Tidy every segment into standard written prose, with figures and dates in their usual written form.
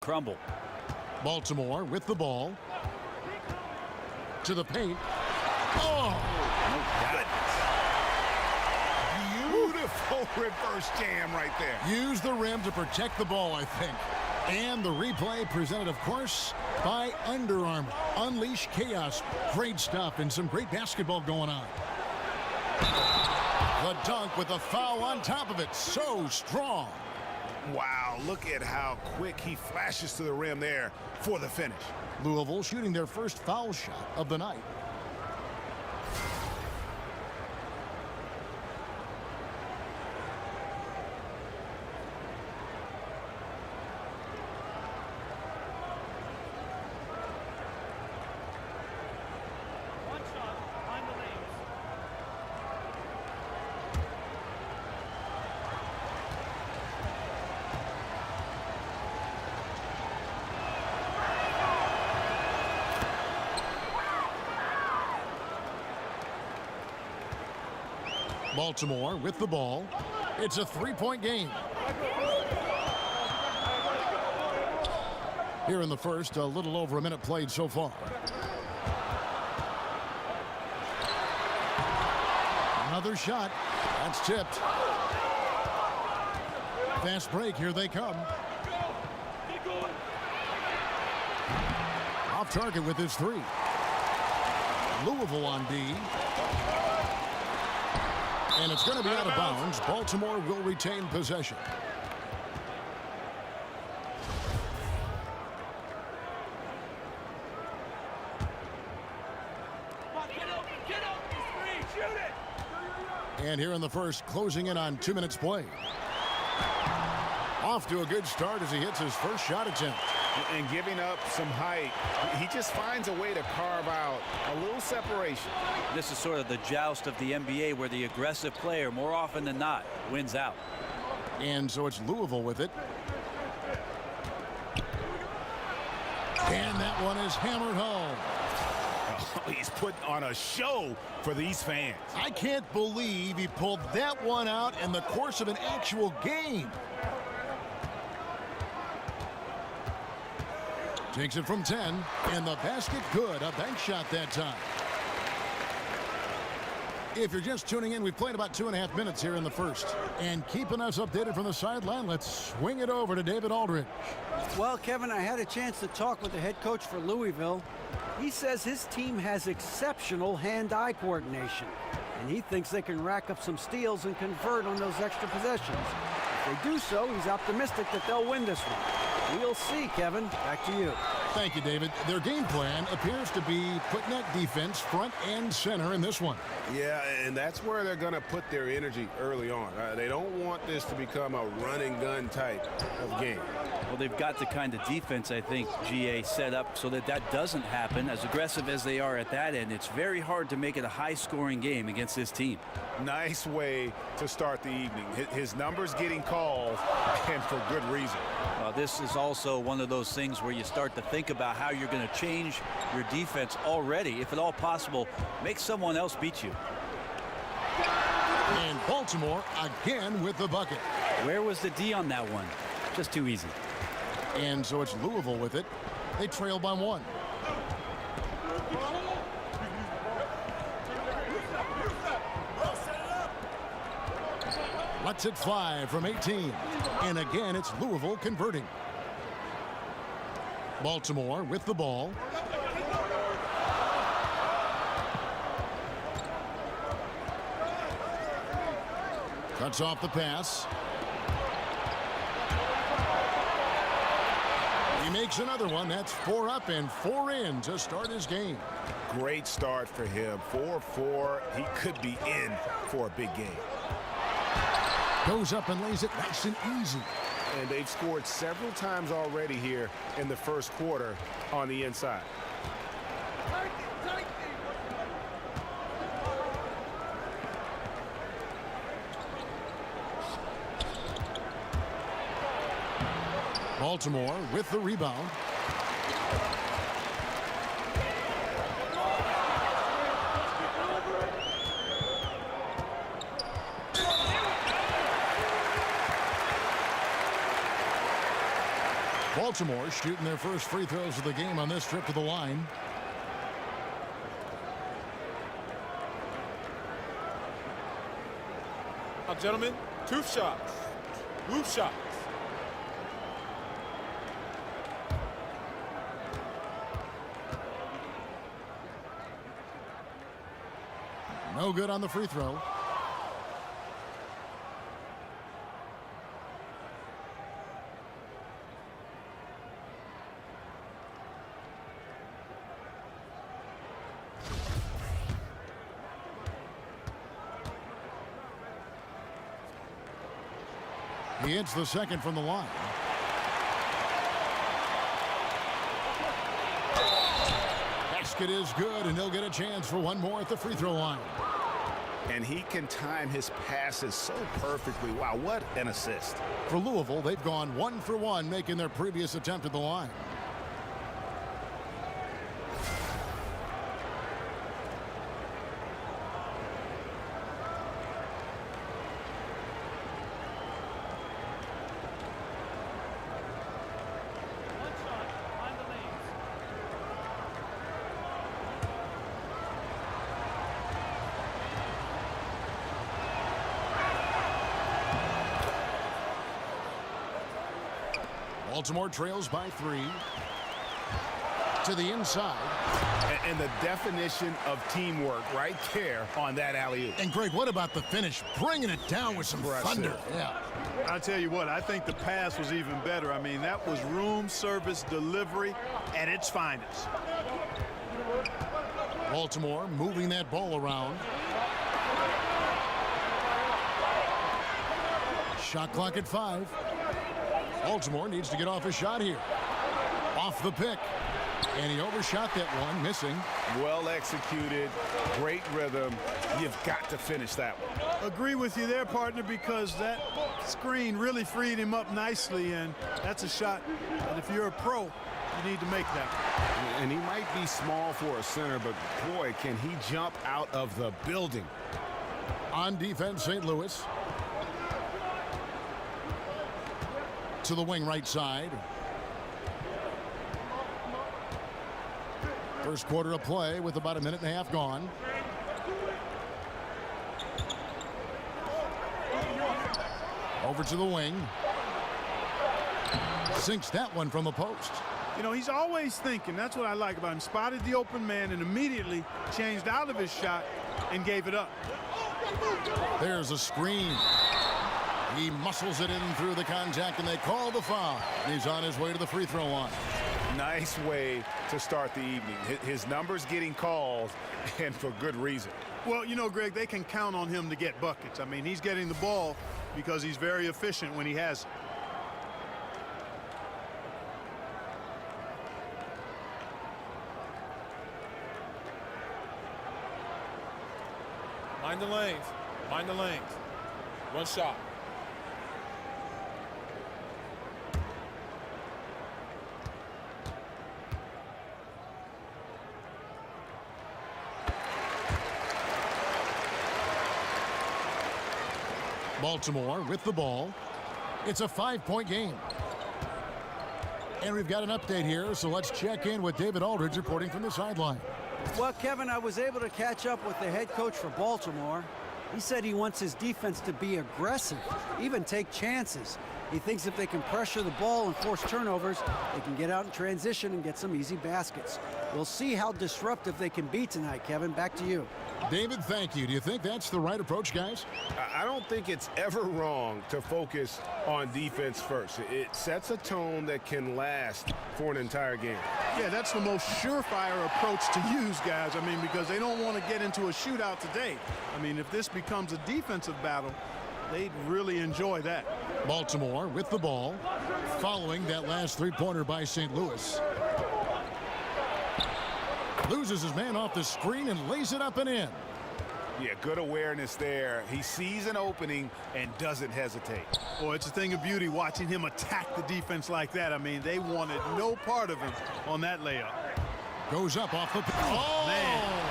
crumble. Baltimore with the ball. To the paint. Oh! Beautiful reverse jam right there. Use the rim to protect the ball, I think. And the replay presented, of course, by Under Armour. Unleash chaos. Great stuff and some great basketball going on. The dunk with a foul on top of it. So strong. Wow, look at how quick he flashes to the rim there for the finish. Louisville shooting their first foul shot of the night. Baltimore with the ball. It's a three-point game. Here in the first, a little over a minute played so far. Another shot. That's tipped. Fast break. Here they come. Off target with his three. Louisville on D. And it's going to be out of bounds. Baltimore will retain possession. And here in the first, closing in on 2 minutes play. Off to a good start as he hits his first shot attempt. And giving up some height, he just finds a way to carve out a little separation. This is sort of the joust of the NBA where the aggressive player, more often than not, wins out. And so it's Louisville with it. And that one is hammered home. Oh, he's put on a show for these fans. I can't believe he pulled that one out in the course of an actual game. Takes it from 10, and the basket good. A bank shot that time. If you're just tuning in, we've played about 2.5 minutes here in the first. And keeping us updated from the sideline, let's swing it over to David Aldridge. Well, Kevin, I had a chance to talk with the head coach for Louisville. He says his team has exceptional hand-eye coordination, and he thinks they can rack up some steals and convert on those extra possessions. If they do so, he's optimistic that they'll win this one. We'll see, Kevin. Back to you. Thank you, David. Their game plan appears to be putting that defense front and center in this one. Yeah, and that's where they're going to put their energy early on. They don't want this to become a run-and-gun type of game. Well, they've got the kind of defense, I think, GA set up so that that doesn't happen. As aggressive as they are at that end, it's very hard to make it a high-scoring game against this team. Nice way to start the evening. His numbers getting called, and for good reason. This is also one of those things where you start to think about how you're going to change your defense already. If at all possible, make someone else beat you. And Baltimore again with the bucket. Where was the D on that one? Just too easy. And so it's Louisville with it. They trail by 1. Lets it fly from 18. And again, it's Louisville converting. Baltimore with the ball. Cuts off the pass. He makes another one. That's 4 up and 4 in to start his game. Great start for him. 4-4. He could be in for a big game. Goes up and lays it nice and easy. And they've scored several times already here in the first quarter on the inside. Baltimore with the rebound. Baltimore shooting their first free throws of the game on this trip to the line. Now, gentlemen, two shots. Loop shots. No good on the free throw. He hits the second from the line. Basket is good, and he'll get a chance for one more at the free throw line. And he can time his passes so perfectly. Wow, what an assist. For Louisville, they've gone 1 for 1, making their previous attempt at the line. Baltimore trails by 3. To the inside. And the definition of teamwork right there on that alley-oop. And Greg, what about the finish? Bringing it down with some thunder. Yeah. I'll tell you what, I think the pass was even better. I mean, that was room service delivery at its finest. Baltimore moving that ball around. Shot clock at 5. Baltimore needs to get off a shot here. Off the pick. And he overshot that one, missing. Well executed, great rhythm. You've got to finish that one. Agree with you there, partner, because that screen really freed him up nicely, and that's a shot that if you're a pro, you need to make that. And he might be small for a center, but boy, can he jump out of the building. On defense, St. Louis. To the wing right side. First quarter of play with about a minute and a half gone. Over to the wing. Sinks that one from the post. You know, he's always thinking. That's what I like about him. Spotted the open man and immediately changed out of his shot and gave it up. There's a screen. He muscles it in through the contact, and they call the foul. He's on his way to the free throw line. Nice way to start the evening. His numbers getting called, and for good reason. Well, you know, Greg, they can count on him to get buckets. I mean, he's getting the ball because he's very efficient when he has it. Mind the lanes. Mind the lanes. One shot. Baltimore with the ball. It's a 5-point game. And we've got an update here, so let's check in with David Aldridge reporting from the sideline. Well, Kevin, I was able to catch up with the head coach for Baltimore. He said he wants his defense to be aggressive, even take chances. He thinks if they can pressure the ball and force turnovers, they can get out in transition and get some easy baskets. We'll see how disruptive they can be tonight, Kevin. Back to you. David, thank you. Do you think that's the right approach, guys? I don't think it's ever wrong to focus on defense first. It sets a tone that can last for an entire game. Yeah, that's the most surefire approach to use, guys. I mean, because they don't want to get into a shootout today. I mean, if this becomes a defensive battle, they'd really enjoy that. Baltimore with the ball, following that last three-pointer by St. Louis. Loses his man off the screen and lays it up and in. Yeah, good awareness there. He sees an opening and doesn't hesitate. Boy, it's a thing of beauty watching him attack the defense like that. I mean, they wanted no part of him on that layup. Goes up off the... Oh, man.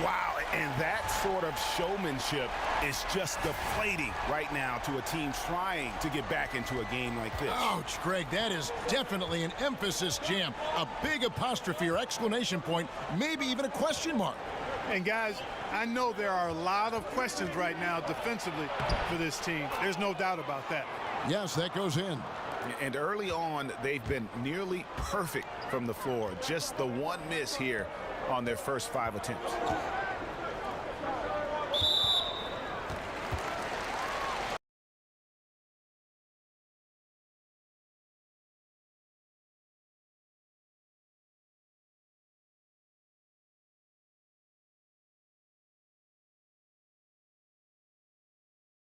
Wow, And that sort of showmanship is just deflating right now to a team trying to get back into a game like this. Ouch, Greg, that is definitely an emphasis jam. A big apostrophe or exclamation point, maybe even a question mark. And guys, I know there are a lot of questions right now defensively for this team. There's no doubt about that. Yes, that goes in. And early on, they've been nearly perfect from the floor. Just the one miss here on their first 5 attempts.